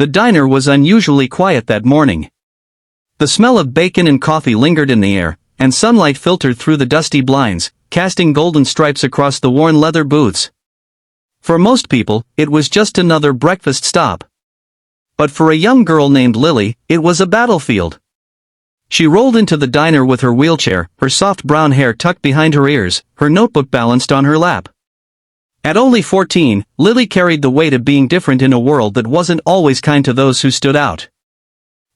The diner was unusually quiet that morning. The smell of bacon and coffee lingered in the air, and sunlight filtered through the dusty blinds, casting golden stripes across the worn leather booths. For most people, it was just another breakfast stop. But for a young girl named Lily, it was a battlefield. She rolled into the diner with her wheelchair, her soft brown hair tucked behind her ears, her notebook balanced on her lap. At only 14, Lily carried the weight of being different in a world that wasn't always kind to those who stood out.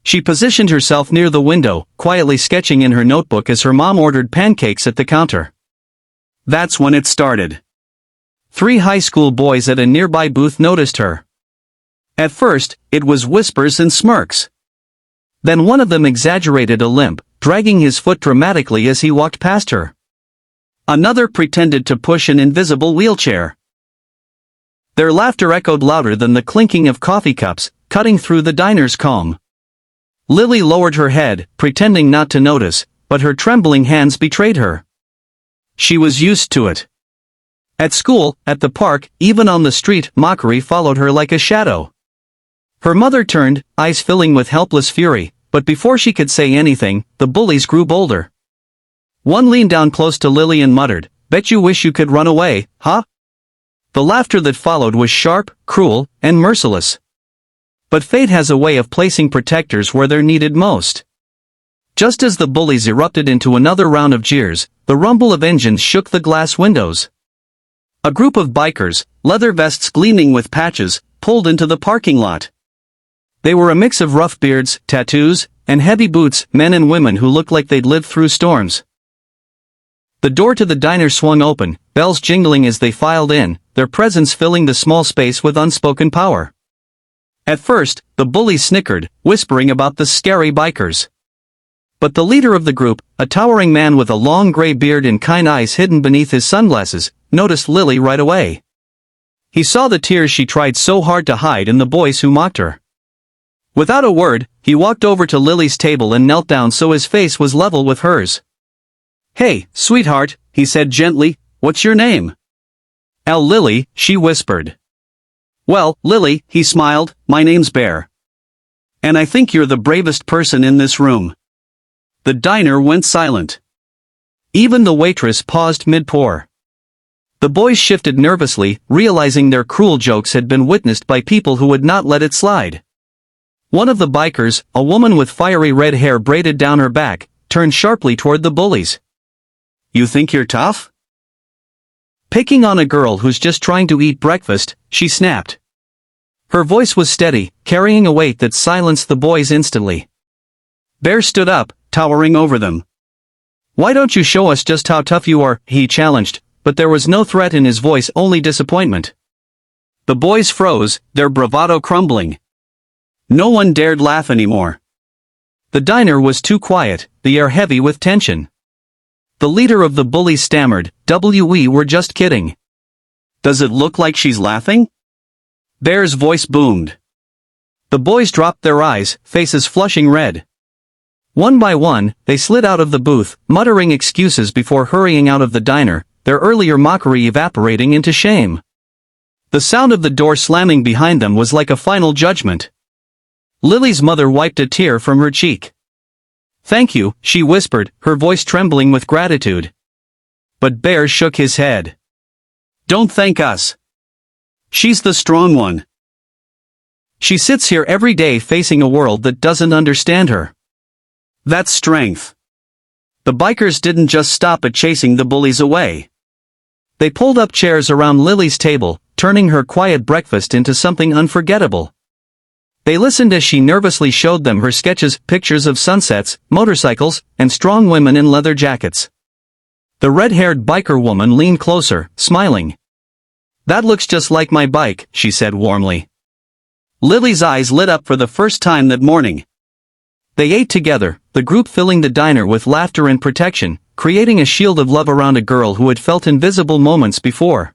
She positioned herself near the window, quietly sketching in her notebook as her mom ordered pancakes at the counter. That's when it started. 3 high school boys at a nearby booth noticed her. At first, it was whispers and smirks. Then one of them exaggerated a limp, dragging his foot dramatically as he walked past her. Another pretended to push an invisible wheelchair. Their laughter echoed louder than the clinking of coffee cups, cutting through the diner's calm. Lily lowered her head, pretending not to notice, but her trembling hands betrayed her. She was used to it. At school, at the park, even on the street, mockery followed her like a shadow. Her mother turned, eyes filling with helpless fury, but before she could say anything, the bullies grew bolder. One leaned down close to Lily and muttered, "Bet you wish you could run away, huh?" The laughter that followed was sharp, cruel, and merciless. But fate has a way of placing protectors where they're needed most. Just as the bullies erupted into another round of jeers, the rumble of engines shook the glass windows. A group of bikers, leather vests gleaming with patches, pulled into the parking lot. They were a mix of rough beards, tattoos, and heavy boots, men and women who looked like they'd lived through storms. The door to the diner swung open, bells jingling as they filed in, their presence filling the small space with unspoken power. At first, the bullies snickered, whispering about the scary bikers. But the leader of the group, a towering man with a long gray beard and kind eyes hidden beneath his sunglasses, noticed Lily right away. He saw the tears she tried so hard to hide in the boys who mocked her. Without a word, he walked over to Lily's table and knelt down so his face was level with hers. "Hey, sweetheart," he said gently, "what's your name?" "Lily," she whispered. "Well, Lily," he smiled, "my name's Bear. And I think you're the bravest person in this room." The diner went silent. Even the waitress paused mid-pour. The boys shifted nervously, realizing their cruel jokes had been witnessed by people who would not let it slide. One of the bikers, a woman with fiery red hair braided down her back, turned sharply toward the bullies. "You think you're tough?" Picking on a girl who's just trying to eat breakfast, she snapped. Her voice was steady, carrying a weight that silenced the boys instantly. Bear stood up, towering over them. "Why don't you show us just how tough you are?" he challenged, but there was no threat in his voice, only disappointment. The boys froze, their bravado crumbling. No one dared laugh anymore. The diner was too quiet, the air heavy with tension. The leader of the bullies stammered, "We were just kidding." "Does it look like she's laughing?" Bear's voice boomed. The boys dropped their eyes, faces flushing red. One by one, they slid out of the booth, muttering excuses before hurrying out of the diner, their earlier mockery evaporating into shame. The sound of the door slamming behind them was like a final judgment. Lily's mother wiped a tear from her cheek. "Thank you," she whispered, her voice trembling with gratitude. But Bear shook his head. "Don't thank us. She's the strong one. She sits here every day facing a world that doesn't understand her. That's strength." The bikers didn't just stop at chasing the bullies away. They pulled up chairs around Lily's table, turning her quiet breakfast into something unforgettable. They listened as she nervously showed them her sketches, pictures of sunsets, motorcycles, and strong women in leather jackets. The red-haired biker woman leaned closer, smiling. "That looks just like my bike," she said warmly. Lily's eyes lit up for the first time that morning. They ate together, the group filling the diner with laughter and protection, creating a shield of love around a girl who had felt invisible moments before.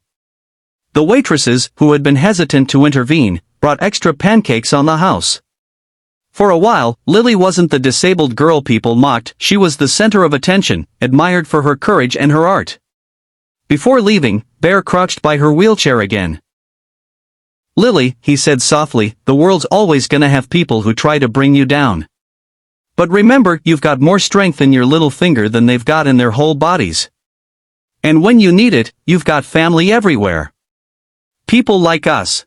The waitresses, who had been hesitant to intervene, brought extra pancakes on the house. For a while, Lily wasn't the disabled girl people mocked, she was the center of attention, admired for her courage and her art. Before leaving, Bear crouched by her wheelchair again. "Lily," he said softly, "the world's always gonna have people who try to bring you down. But remember, you've got more strength in your little finger than they've got in their whole bodies. And when you need it, you've got family everywhere. People like us."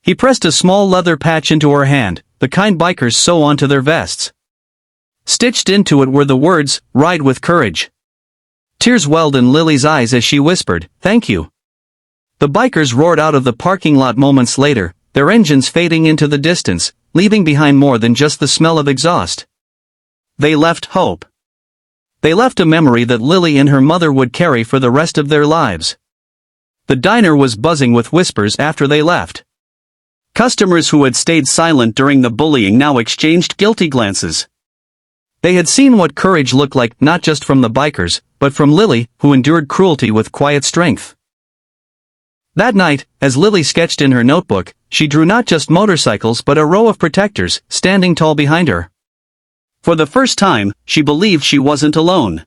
He pressed a small leather patch into her hand, the kind bikers sew onto their vests. Stitched into it were the words, "Ride with courage." Tears welled in Lily's eyes as she whispered, "Thank you." The bikers roared out of the parking lot moments later, their engines fading into the distance, leaving behind more than just the smell of exhaust. They left hope. They left a memory that Lily and her mother would carry for the rest of their lives. The diner was buzzing with whispers after they left. Customers who had stayed silent during the bullying now exchanged guilty glances. They had seen what courage looked like not just from the bikers, but from Lily, who endured cruelty with quiet strength. That night, as Lily sketched in her notebook, she drew not just motorcycles but a row of protectors, standing tall behind her. For the first time, she believed she wasn't alone.